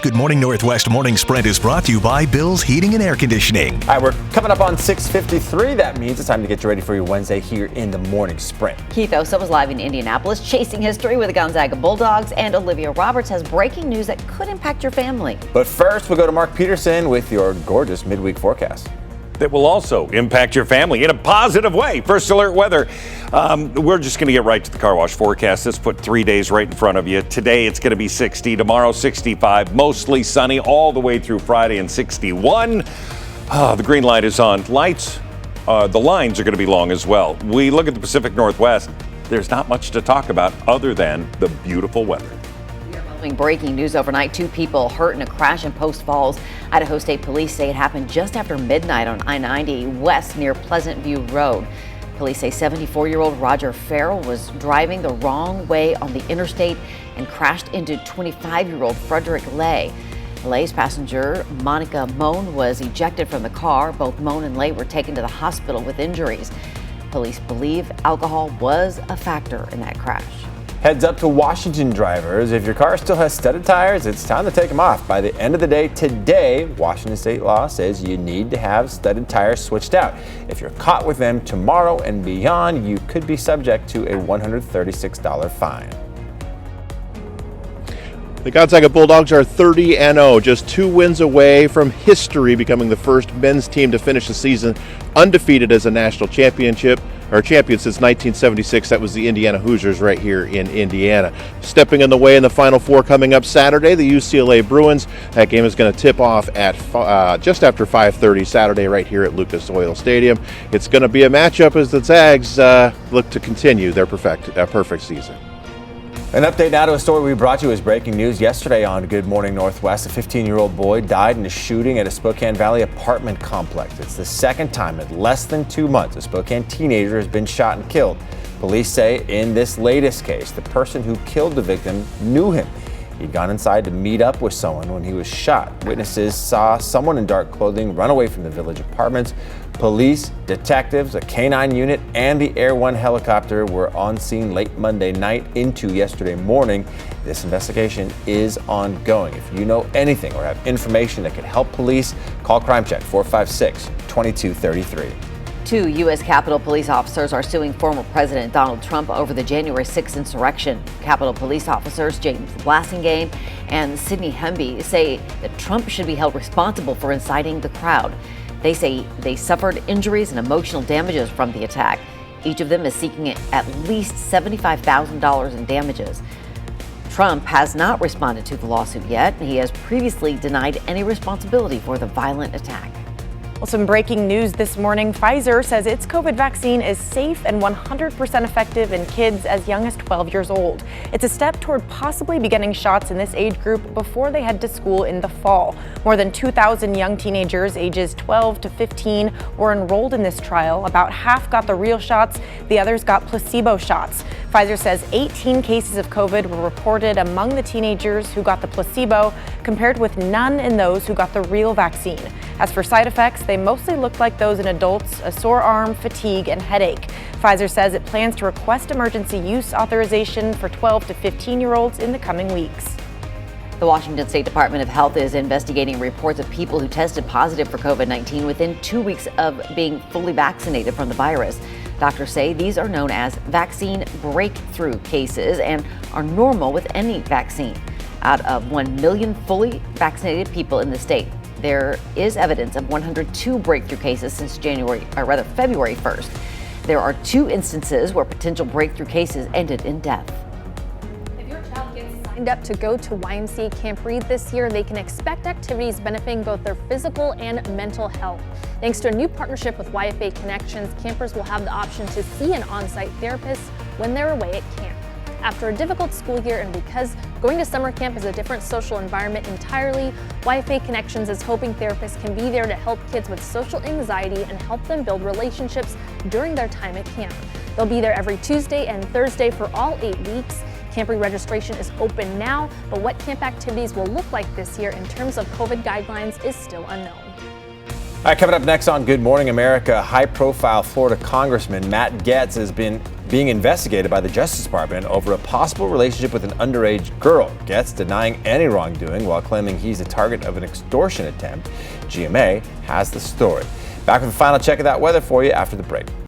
Good Morning Northwest Morning Sprint is brought to you by Bill's Heating and Air Conditioning. All right, we're coming up on 6:53. That means it's time to get you ready for your Wednesday here in the Morning Sprint. Keith Osa was live in Indianapolis chasing history with the Gonzaga Bulldogs, and Olivia Roberts has breaking news that could impact your family. But first, we'll go to Mark Peterson with your gorgeous midweek forecast. That will also impact your family in a positive way. First alert weather. We're just going to get right to the car wash forecast. Let's put 3 days right in front of you. Today it's going to be 60, tomorrow 65, mostly sunny all the way through Friday and 61. The green light is on. Lights, the lines are going to be long as well. We look at the Pacific Northwest. There's not much to talk about other than the beautiful weather. Breaking news overnight. 2 people hurt in a crash in Post Falls. Idaho State Police say it happened just after midnight on I-90 west near Pleasant View Road. Police say 74-year-old Roger Farrell was driving the wrong way on the interstate and crashed into 25-year-old Frederick Lay. Lay's passenger, Monica Moan, was ejected from the car. Both Moan and Lay were taken to the hospital with injuries. Police believe alcohol was a factor in that crash. Heads up to Washington drivers. If your car still has studded tires, it's time to take them off. By the end of the day today, Washington state law says you need to have studded tires switched out. If you're caught with them tomorrow and beyond, you could be subject to a $136 fine. The Gonzaga Bulldogs are 30-0, just 2 wins away from history, becoming the first men's team to finish the season undefeated as a national champion since 1976. That was the Indiana Hoosiers right here in Indiana. Stepping in the way in the Final Four coming up Saturday, the UCLA Bruins. That game is going to tip off at just after 5:30 Saturday right here at Lucas Oil Stadium. It's going to be a matchup as the Zags look to continue their perfect season. An update now to a story we brought you as breaking news yesterday on Good Morning Northwest. A 15-year-old boy died in a shooting at a Spokane Valley apartment complex. It's the second time in less than 2 months a Spokane teenager has been shot and killed. Police say in this latest case, the person who killed the victim knew him. He'd gone inside to meet up with someone when he was shot. Witnesses saw someone in dark clothing run away from the village apartments. Police, detectives, a K-9 unit, and the Air One helicopter were on scene late Monday night into yesterday morning. This investigation is ongoing. If you know anything or have information that could help police, call Crime Check 456-2233. 2 U.S. Capitol Police officers are suing former President Donald Trump over the January 6th insurrection. Capitol Police officers James Blasingame and Sidney Humby say that Trump should be held responsible for inciting the crowd. They say they suffered injuries and emotional damages from the attack. Each of them is seeking at least $75,000 in damages. Trump has not responded to the lawsuit yet. He has previously denied any responsibility for the violent attack. Well, some breaking news this morning. Pfizer says its COVID vaccine is safe and 100% effective in kids as young as 12 years old. It's a step toward possibly beginning shots in this age group before they head to school in the fall. More than 2,000 young teenagers ages 12 to 15 were enrolled in this trial. About half got the real shots. The others got placebo shots. Pfizer says 18 cases of COVID were reported among the teenagers who got the placebo, compared with none in those who got the real vaccine. As for side effects, they mostly looked like those in adults: a sore arm, fatigue, and headache. Pfizer says it plans to request emergency use authorization for 12 to 15-year-olds in the coming weeks. The Washington State Department of Health is investigating reports of people who tested positive for COVID-19 within 2 weeks of being fully vaccinated from the virus. Doctors say these are known as vaccine breakthrough cases and are normal with any vaccine. Out of 1 million fully vaccinated people in the state, there is evidence of 102 breakthrough cases since February 1st. There are 2 instances where potential breakthrough cases ended in death. If your child gets signed up to go to YMCA Camp Read this year, they can expect activities benefiting both their physical and mental health. Thanks to a new partnership with YFA Connections, campers will have the option to see an on-site therapist when they're away at camp. After a difficult school year and because going to summer camp is a different social environment entirely, YFA Connections is hoping therapists can be there to help kids with social anxiety and help them build relationships during their time at camp. They'll be there every Tuesday and Thursday for all 8 weeks. Camp registration is open now, but what camp activities will look like this year in terms of COVID guidelines is still unknown. All right, coming up next on Good Morning America, high-profile Florida Congressman Matt Gaetz has been being investigated by the Justice Department over a possible relationship with an underage girl. Getz denying any wrongdoing while claiming he's the target of an extortion attempt. GMA has the story. Back with a final check of that weather for you after the break.